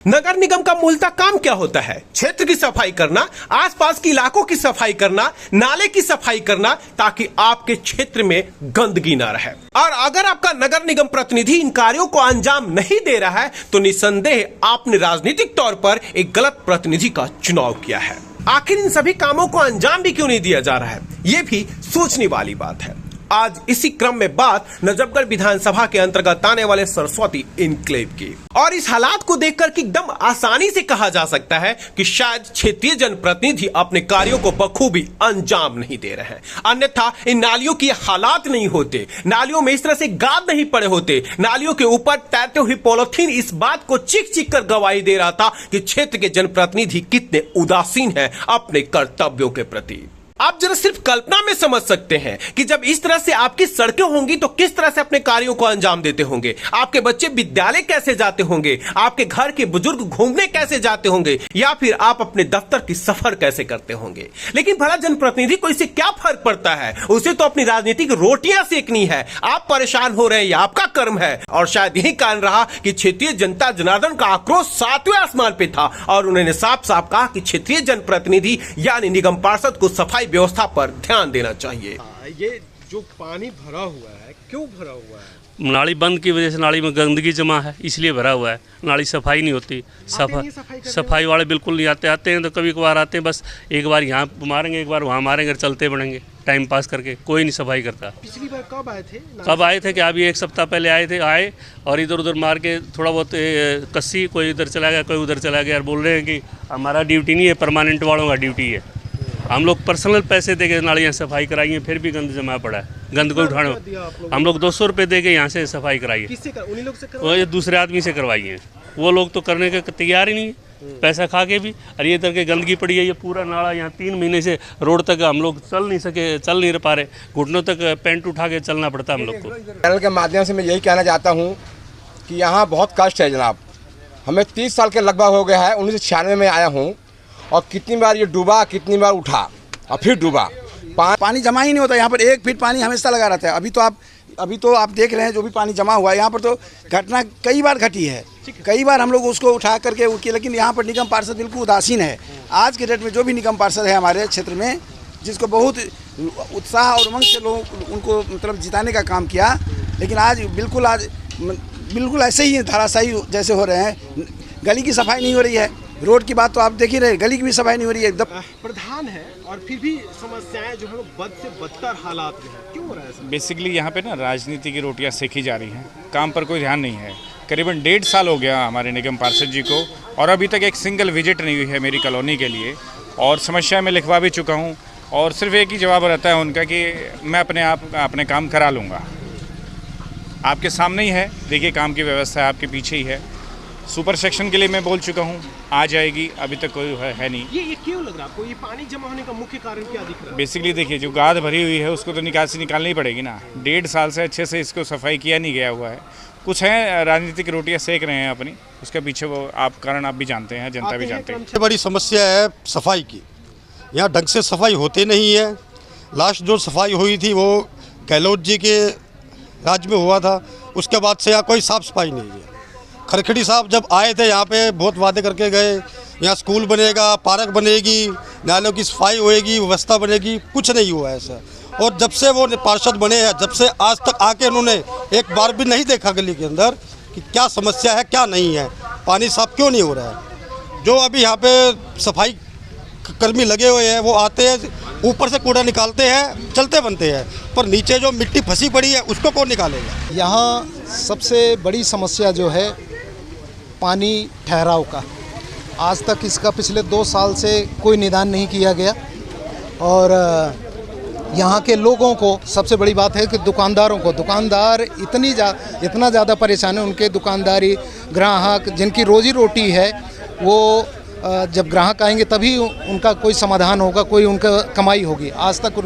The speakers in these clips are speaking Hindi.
नगर निगम का मूलतः काम क्या होता है? क्षेत्र की सफाई करना, आसपास के इलाकों की सफाई करना, नाले की सफाई करना, ताकि आपके क्षेत्र में गंदगी न रहे। और अगर आपका नगर निगम प्रतिनिधि इन कार्यों को अंजाम नहीं दे रहा है तो निसंदेह आपने राजनीतिक तौर पर एक गलत प्रतिनिधि का चुनाव किया है। आखिर इन सभी कामों को अंजाम भी क्यों नहीं दिया जा रहा है, ये भी सोचने वाली बात है। आज इसी क्रम में बात नजफगढ़ विधानसभा के अंतर्गत आने वाले सरस्वती इनक्लेव की, और इस हालात को देखकर कि एकदम आसानी से कहा जा सकता है कि शायद क्षेत्रीय जनप्रतिनिधि अपने कार्यों को बखूबी अंजाम नहीं दे रहे हैं। अन्यथा इन नालियों की हालात नहीं होते, नालियों में इस तरह से गाद नहीं पड़े होते, नालियों के ऊपर तैरते हुए पॉलिथीन इस बात को चीख चीख कर गवाही दे रहा था कि क्षेत्र के जनप्रतिनिधि कितने उदासीन हैं अपने कर्तव्यों के प्रति। आप जरा सिर्फ कल्पना में समझ सकते हैं कि जब इस तरह से आपकी सड़कें होंगी तो किस तरह से अपने कार्यों को अंजाम देते होंगे, आपके बच्चे विद्यालय कैसे जाते होंगे, आपके घर के बुजुर्ग घूमने कैसे जाते होंगे, या फिर आप अपने दफ्तर की सफर कैसे करते होंगे। लेकिन भला जनप्रतिनिधि को इससे क्या फर्क पड़ता है? उसे तो अपनी राजनीतिक रोटियां सेकनी है। आप परेशान हो रहे हैं, यह आपका कर्म है। और शायद यही कारण रहा कि क्षेत्रीय जनता जनार्दन का आक्रोश 7वें आसमान पे था और उन्होंने साफ साफ कहा कि क्षेत्रीय जनप्रतिनिधि यानी निगम पार्षद को सफाई व्यवस्था पर ध्यान देना चाहिए। ये जो पानी भरा हुआ है, क्यों भरा हुआ है? नाली बंद की वजह से नाली में गंदगी जमा है, इसलिए भरा हुआ है। नाली सफाई नहीं होती, सफाई वाले बिल्कुल नहीं आते। आते हैं तो कभी कभार आते हैं, बस एक बार यहाँ मारेंगे, एक बार वहाँ मारेंगे, चलते बढ़ेंगे टाइम पास करके। कोई नहीं सफाई करता। पिछली बार कब आए थे? कि अभी 1 सप्ताह पहले आए और इधर उधर मार के थोड़ा बहुत कस्सी, कोई इधर चला गया, कोई उधर चला गया, और बोल रहे हैं कि हमारा ड्यूटी नहीं है, परमानेंट वालों का ड्यूटी है। हम लोग पर्सनल पैसे देके नालियाँ सफाई कराई हैं, फिर भी गंद जमा पड़ा है। गंद को उठाने हम लोग 200 रुपये देके यहाँ से सफाई कराई है। उन्हीं लोग से वो दूसरे आदमी से करवाई है। वो लोग तो करने के तैयार ही नहीं है, पैसा खा के भी। और ये तरह के गंदगी पड़ी है, ये पूरा नाला यहाँ 3 महीने से रोड तक हम लोग चल नहीं पा रहे। घुटनों तक पेंट उठा के चलना पड़ता है हम लोग को। चैनल के माध्यम से मैं यही कहना चाहता हूँ कि यहाँ बहुत कष्ट है जनाब। हमें 30 साल के लगभग हो गया है। 1996 में आया हूँ और कितनी बार ये डूबा, कितनी बार उठा और फिर डूबा। पानी जमा ही नहीं होता यहाँ पर। 1 फीट पानी हमेशा लगा रहता है। अभी तो आप देख रहे हैं जो भी पानी जमा हुआ है यहाँ पर, तो घटना कई बार घटी है। कई बार हम लोग उसको उठा करके लेकिन यहाँ पर निगम पार्षद बिल्कुल उदासीन है। आज के डेट में जो भी निगम पार्षद है हमारे क्षेत्र में, जिसको बहुत उत्साह और उमंग से लोग उनको मतलब जिताने का काम किया, लेकिन आज बिल्कुल ऐसे ही धाराशाही जैसे हो रहे हैं। गली की सफाई नहीं हो रही है, रोड की बात तो आप देख ही रहे, गली की भी सफाई नहीं हो रही है। एकदम प्रधान है और फिर भी समस्याएं जो है बद से बदतर हालात में है। क्यों हो रहा है? बेसिकली यहाँ पे ना राजनीति की रोटियाँ सेकी जा रही हैं, काम पर कोई ध्यान नहीं है। करीबन 1.5 साल हो गया हमारे निगम पार्षद जी को, और अभी तक एक सिंगल विजिट नहीं हुई है मेरी कॉलोनी के लिए। और समस्या में लिखवा भी चुका हूँ, और सिर्फ एक ही जवाब रहता है उनका कि मैं अपने काम करा लूँगा। आपके सामने ही है, देखिए काम की व्यवस्था आपके पीछे ही है। सुपर सेक्शन के लिए मैं बोल चुका हूँ, आ जाएगी, अभी तक कोई है नहीं। ये क्यों लग रहा है आपको? ये पानी जमा होने का मुख्य कारण क्या दिख रहा है? बेसिकली देखिए, जो गाद भरी हुई है उसको तो निकासी निकालनी पड़ेगी ना। 1.5 साल से अच्छे से इसको सफाई किया नहीं गया हुआ है। कुछ है राजनीतिक रोटियाँ सेक रहे हैं अपनी, उसके पीछे वो कारण आप भी जानते हैं, जनता भी जानते हैं। सबसे बड़ी समस्या है सफाई की। यहाँ ढंग से सफाई होते नहीं है। लास्ट जो सफाई हुई थी वो गहलोत जी के राज में हुआ था, उसके बाद से यहाँ कोई साफ सफाई नहीं है। खरखड़ी साहब जब आए थे यहाँ पे बहुत वादे करके गए, यहाँ स्कूल बनेगा, पार्क बनेगी, नालों की सफाई होएगी, व्यवस्था बनेगी, कुछ नहीं हुआ ऐसा। और जब से वो पार्षद बने हैं, जब से आज तक आके उन्होंने एक बार भी नहीं देखा गली के अंदर कि क्या समस्या है, क्या नहीं है, पानी साफ क्यों नहीं हो रहा है। जो अभी यहाँ पे सफाई कर्मी लगे हुए हैं वो आते हैं, ऊपर से कूड़ा निकालते हैं, चलते बनते हैं, पर नीचे जो मिट्टी फंसी पड़ी है उसको कौन निकालेगा। यहाँ सबसे बड़ी समस्या जो है पानी ठहराव का, आज तक इसका पिछले 2 साल से कोई निदान नहीं किया गया। और यहाँ के लोगों को सबसे बड़ी बात है कि दुकानदार इतना ज़्यादा परेशान है। उनके दुकानदारी ग्राहक जिनकी रोजी रोटी है, वो जब ग्राहक आएंगे तभी उनका कोई समाधान होगा, कोई उनका कमाई होगी। आज तक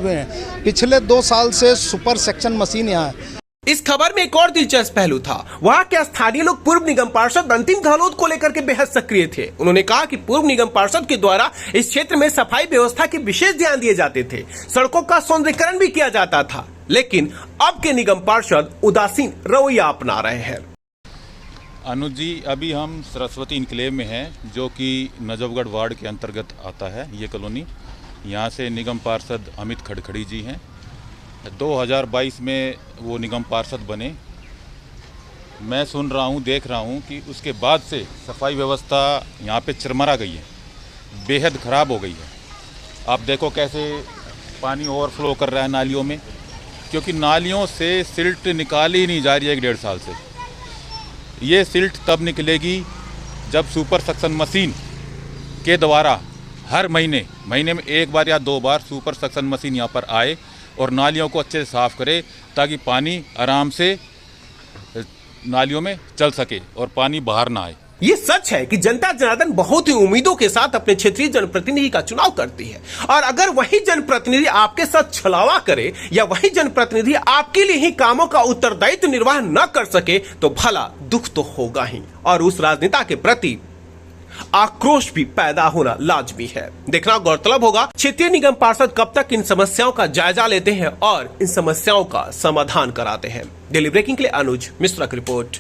पिछले 2 साल से सुपर सेक्शन मशीन यहाँ है। इस खबर में एक और दिलचस्प पहलू था। वहां के स्थानीय लोग पूर्व निगम पार्षद अंतिम गहलोत को लेकर के बेहद सक्रिय थे। उन्होंने कहा कि पूर्व निगम पार्षद के द्वारा इस क्षेत्र में सफाई व्यवस्था की विशेष ध्यान दिए जाते थे, सड़कों का सौंदर्यीकरण भी किया जाता था। लेकिन अब के निगम पार्षद उदासीन रवैया अपना रहे हैं। अनुज जी, अभी हम सरस्वती इनक्लेव में हैं, जो कि नजफगढ़ वार्ड के अंतर्गत आता है ये कॉलोनी। यहाँ से निगम पार्षद अमित खड़खड़ी जी हैं। 2022 में वो निगम पार्षद बने। मैं सुन रहा हूँ, देख रहा हूँ कि उसके बाद से सफाई व्यवस्था यहाँ पे चरमरा गई है, बेहद ख़राब हो गई है। आप देखो कैसे पानी ओवरफ्लो कर रहा है नालियों में, क्योंकि नालियों से सिल्ट निकाली ही नहीं जा रही है 1.5 साल से। ये सिल्ट तब निकलेगी जब सुपर सक्शन मशीन के द्वारा हर महीने में 1 बार या 2 बार सुपर सक्शन मशीन यहाँ पर आए और नालियों को अच्छे से साफ़ करे, ताकि पानी आराम से नालियों में चल सके और पानी बाहर ना आए। ये सच है कि जनता जनार्दन बहुत ही उम्मीदों के साथ अपने क्षेत्रीय जनप्रतिनिधि का चुनाव करती है, और अगर वही जनप्रतिनिधि आपके साथ छलावा करे या वही जनप्रतिनिधि आपके लिए ही कामों का उत्तरदायित्व निर्वाह न कर सके, तो भला दुख तो होगा ही, और उस राजनेता के प्रति आक्रोश भी पैदा होना लाजमी है। देखना गौरतलब होगा क्षेत्रीय निगम पार्षद कब तक इन समस्याओं का जायजा लेते हैं और इन समस्याओं का समाधान कराते हैं। डेली ब्रेकिंग के लिए अनुज मिश्रा की रिपोर्ट।